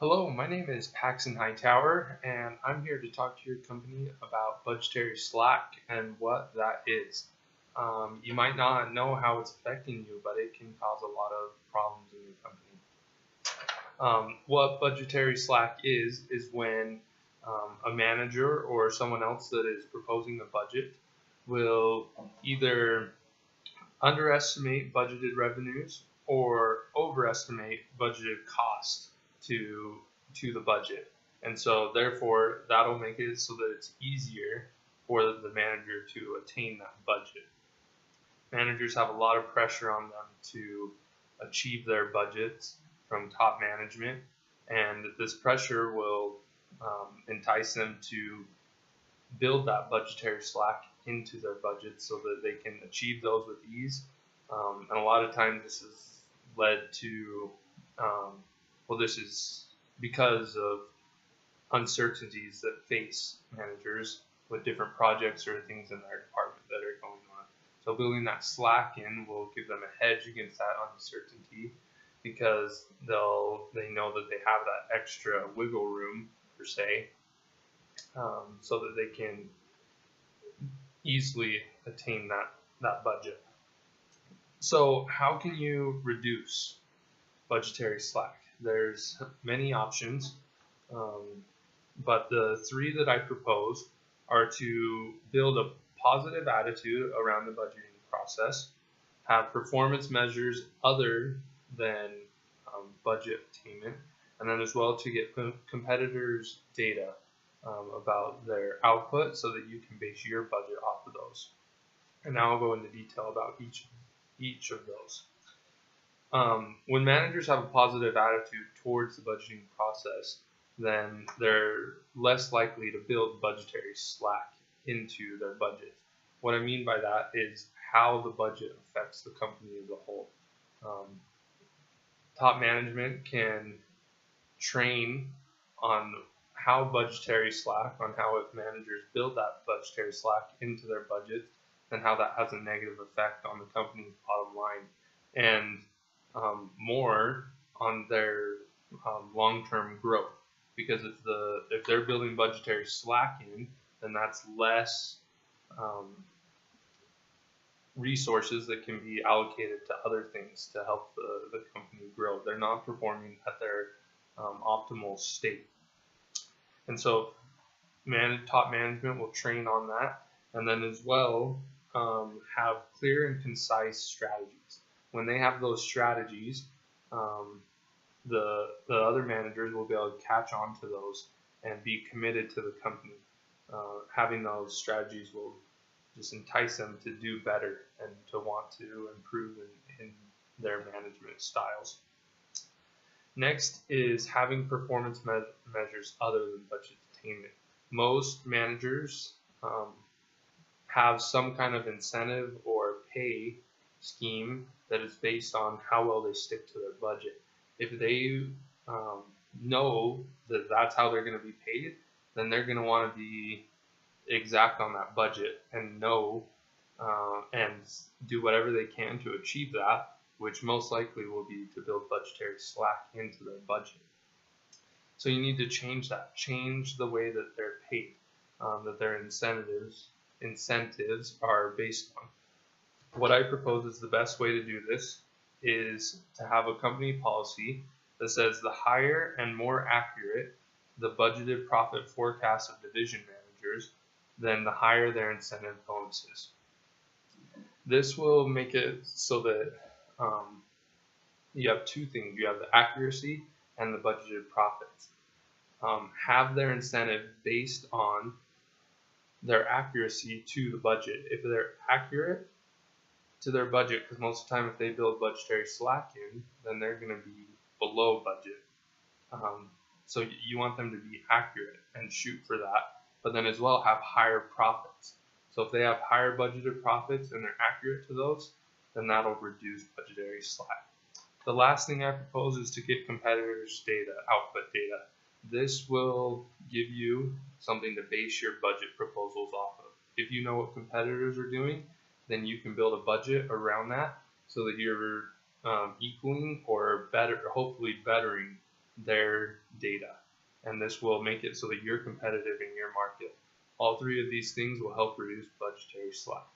Hello, my name is Paxton Hightower, and I'm here to talk to your company about budgetary slack and what that is. You might not know how it's affecting you, but it can cause a lot of problems in your company. What budgetary slack is when a manager or someone else that is proposing the budget will either underestimate budgeted revenues or overestimate budgeted costs to the budget. And so therefore that'll make it so that it's easier for the manager to attain that budget. Managers have a lot of pressure on them to achieve their budgets from top management, and this pressure will entice them to build that budgetary slack into their budget so that they can achieve those with ease. And a lot of times this has led to, this is because of uncertainties that face managers with different projects or things in their department that are going on. So building that slack in will give them a hedge against that uncertainty, because they know that they have that extra wiggle room per se, so that they can easily attain that budget. So how can you reduce budgetary slack? There's many options, but the three that I propose are to build a positive attitude around the budgeting process, have performance measures other than budget attainment, and then as well to get competitors' data about their output so that you can base your budget off of those. And now I'll go into detail about each of those. When managers have a positive attitude towards the budgeting process, then they're less likely to build budgetary slack into their budget. What I mean by that is how the budget affects the company as a whole. Top management can train on how budgetary slack, on how if managers build that budgetary slack into their budget, and how that has a negative effect on the company's bottom line, and more on their long-term growth. Because if they're building budgetary slack in, then that's less resources that can be allocated to other things to help the company grow. They're not performing at their optimal state. And so top management will train on that, and then as well have clear and concise strategies. When they have those strategies, the other managers will be able to catch on to those and be committed to the company. Having those strategies will just entice them to do better and to want to improve in their management styles. Next is having performance measures other than budget attainment. Most managers have some kind of incentive or pay scheme that is based on how well they stick to their budget. If they know that that's how they're going to be paid, then they're going to want to be exact on that budget and know and do whatever they can to achieve that, which most likely will be to build budgetary slack into their budget. So you need to change that, change the way that they're paid, that their incentives are based on. What I propose is the best way to do this is to have a company policy that says the higher and more accurate the budgeted profit forecast of division managers, then the higher their incentive bonuses. This will make it so that you have two things. You have the accuracy and the budgeted profits. Have their incentive based on their accuracy to the budget. If they're accurate to their budget, because most of the time if they build budgetary slack in, then they're going to be below budget. So you want them to be accurate and shoot for that, but then as well have higher profits. So if they have higher budgeted profits and they're accurate to those, then that'll reduce budgetary slack. The last thing I propose is to get competitors' data, output data. This will give you something to base your budget proposals off of. If you know what competitors are doing, then you can build a budget around that so that you're equaling or better, hopefully bettering their data. And this will make it so that you're competitive in your market. All three of these things will help reduce budgetary slack.